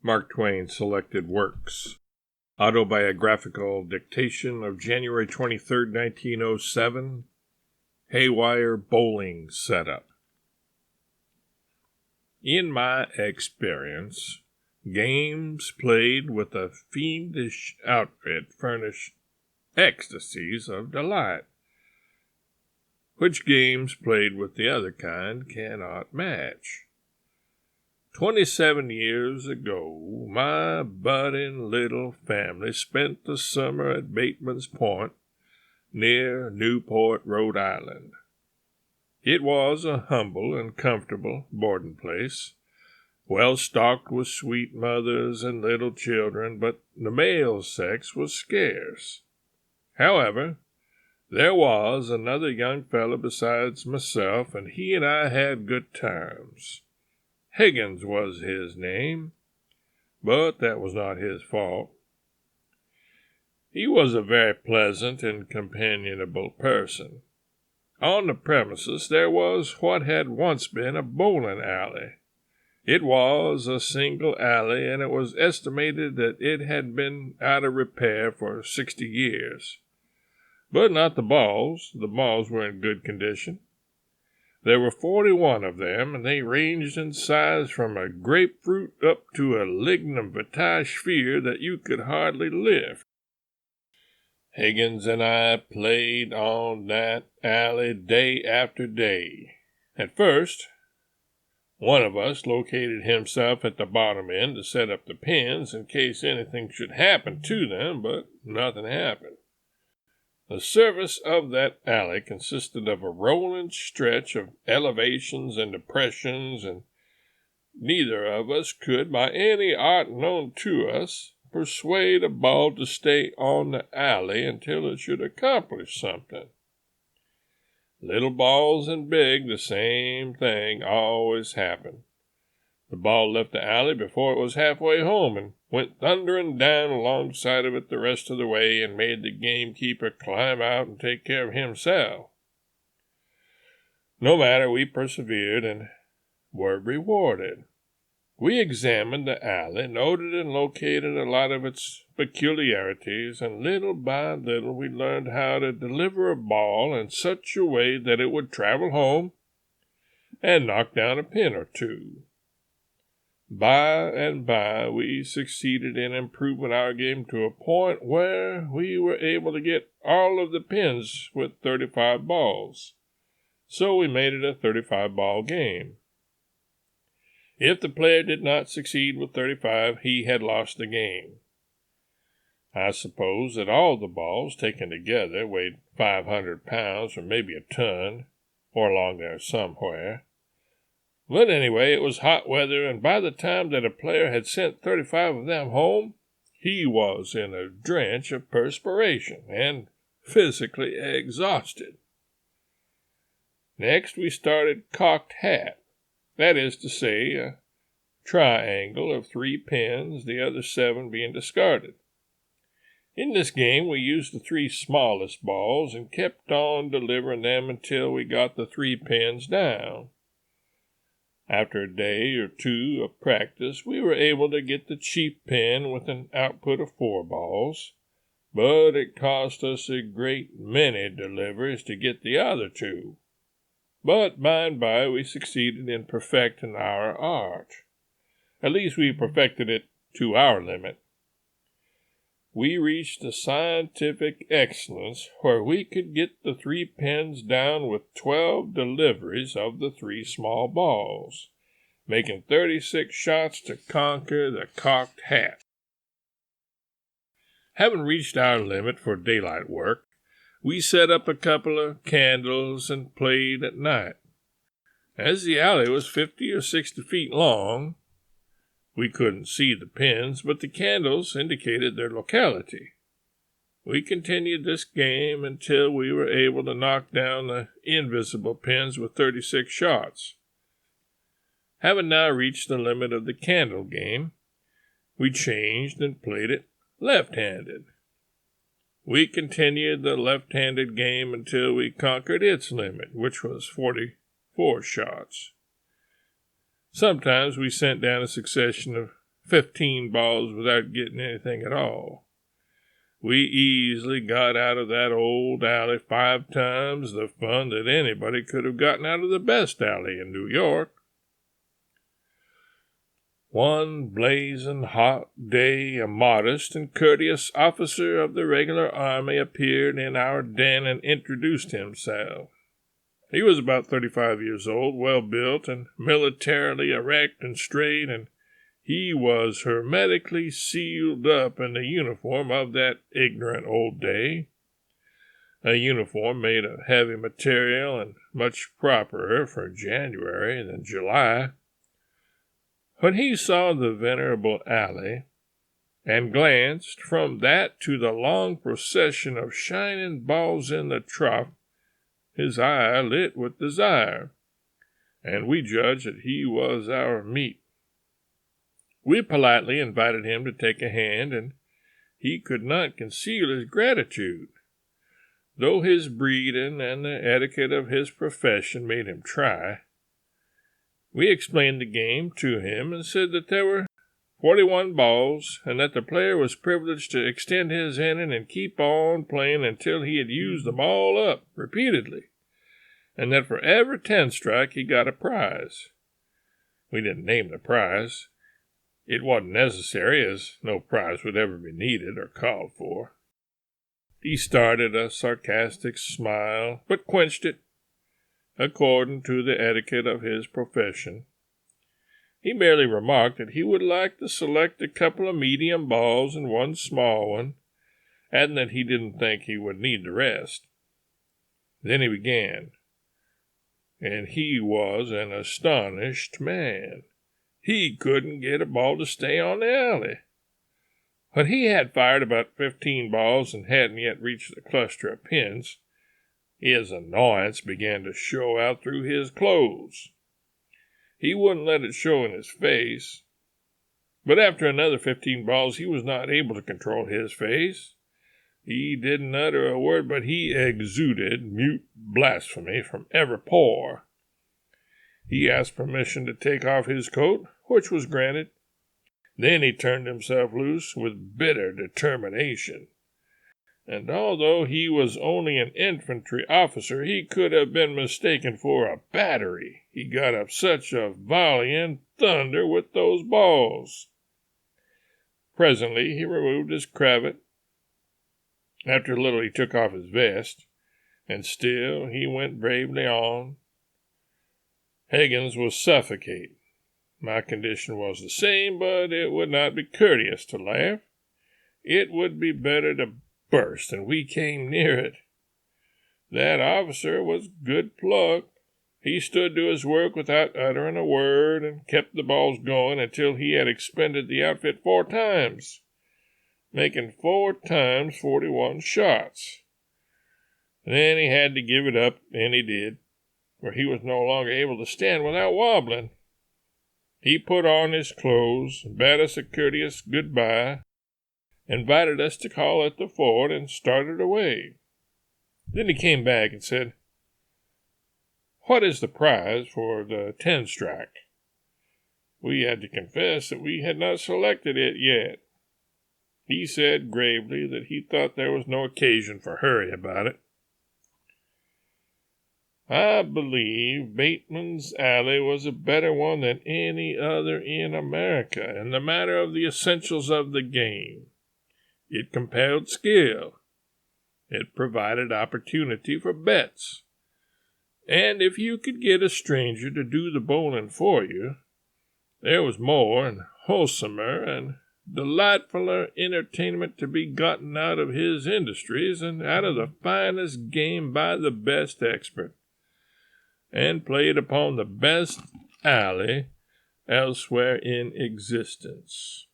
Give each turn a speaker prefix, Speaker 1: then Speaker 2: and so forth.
Speaker 1: Mark Twain Selected Works. Autobiographical Dictation of January 23, 1907. Haywire Bowling Setup. In my experience, games played with a fiendish outfit furnish ecstasies of delight, which games played with the other kind cannot match. 27 years ago, my budding little family spent the summer at Bateman's Point, near Newport, Rhode Island. It was a humble and comfortable boarding place, well stocked with sweet mothers and little children, but the male sex was scarce. However, there was another young fellow besides myself, and he and I had good times. Higgins was his name, but that was not his fault. He was a very pleasant and companionable person. On the premises there was what had once been a bowling alley. It was a single alley, and it was estimated that it had been out of repair for 60 years. But not the balls. The balls were in good condition. There were 41 of them, and they ranged in size from a grapefruit up to a lignum vitae sphere that you could hardly lift. Higgins and I played on that alley day after day. At first, one of us located himself at the bottom end to set up the pins in case anything should happen to them, but nothing happened. The surface of that alley consisted of a rolling stretch of elevations and depressions, and neither of us could, by any art known to us, persuade a ball to stay on the alley until it should accomplish something. Little balls and big, the same thing always happened. The ball left the alley before it was halfway home and went thundering down alongside of it the rest of the way and made the gamekeeper climb out and take care of himself. No matter, we persevered and were rewarded. We examined the alley, noted and located a lot of its peculiarities, and little by little we learned how to deliver a ball in such a way that it would travel home and knock down a pin or two. By and by, we succeeded in improving our game to a point where we were able to get all of the pins with 35 balls. So we made it a 35-ball game. If the player did not succeed with 35, he had lost the game. I suppose that all the balls taken together weighed 500 pounds or maybe a ton, or along there somewhere. But anyway, it was hot weather, and by the time that a player had sent 35 of them home, he was in a drench of perspiration and physically exhausted. Next, we started cocked hat. That is to say, a triangle of 3 pins, the other 7 being discarded. In this game, we used the 3 smallest balls and kept on delivering them until we got the 3 pins down. After a day or two of practice, we were able to get the cheap pin with an output of 4 balls, but it cost us a great many deliveries to get the other 2. But by and by we succeeded in perfecting our art. At least we perfected it to our limit. We reached a scientific excellence where we could get the 3 pins down with 12 deliveries of the 3 small balls, making 36 shots to conquer the cocked hat. Having reached our limit for daylight work, we set up a couple of candles and played at night. As the alley was 50 or 60 feet long, we couldn't see the pins, but the candles indicated their locality. We continued this game until we were able to knock down the invisible pins with 36 shots. Having now reached the limit of the candle game, we changed and played it left-handed. We continued the left-handed game until we conquered its limit, which was 44 shots. Sometimes we sent down a succession of 15 balls without getting anything at all. We easily got out of that old alley 5 times the fun that anybody could have gotten out of the best alley in New York. One blazing hot day, a modest and courteous officer of the regular army appeared in our den and introduced himself. He was about 35 years old, well-built and militarily erect and straight, and he was hermetically sealed up in the uniform of that ignorant old day, a uniform made of heavy material and much properer for January than July. When he saw the venerable alley, and glanced from that to the long procession of shining balls in the trough, his eye lit with desire, and we judged that he was our meat. We politely invited him to take a hand, and he could not conceal his gratitude, though his breeding and the etiquette of his profession made him try. We explained the game to him and said that there were 41 balls, and that the player was privileged to extend his inning and keep on playing until he had used them all up repeatedly, and that for every 10 strike he got a prize. We didn't name the prize. It wasn't necessary, as no prize would ever be needed or called for. He started a sarcastic smile, but quenched it, according to the etiquette of his profession. He merely remarked that he would like to select a couple of medium balls and 1 small one, and that he didn't think he would need the rest. Then he began, and he was an astonished man. He couldn't get a ball to stay on the alley. When he had fired about 15 balls and hadn't yet reached the cluster of pins, his annoyance began to show out through his clothes. He wouldn't let it show in his face, but after another 15 balls he was not able to control his face. He didn't utter a word, but he exuded mute blasphemy from every pore. He asked permission to take off his coat, which was granted. Then he turned himself loose with bitter determination, and although he was only an infantry officer, he could have been mistaken for a battery. He got up such a volley and thunder with those balls. Presently he removed his cravat. After a little he took off his vest, and still he went bravely on. Higgins was suffocating. My condition was the same, but it would not be courteous to laugh. It would be better to burst, and we came near it. That officer was good pluck. He stood to his work without uttering a word, and kept the balls going until he had expended the outfit 4 times, making 4 times 41 shots. Then he had to give it up, and he did, for he was no longer able to stand without wobbling. He put on his clothes, bade us a courteous goodbye, invited us to call at the fort, and started away. Then he came back and said, "What is the prize for the 10 strike?" We had to confess that we had not selected it yet. He said gravely that he thought there was no occasion for hurry about it. I believe Bateman's Alley was a better one than any other in America in the matter of the essentials of the game. It compelled skill. It provided opportunity for bets. And if you could get a stranger to do the bowling for you, there was more and wholesomer and delightfuller entertainment to be gotten out of his industries and out of the finest game by the best expert, and played upon the best alley elsewhere in existence.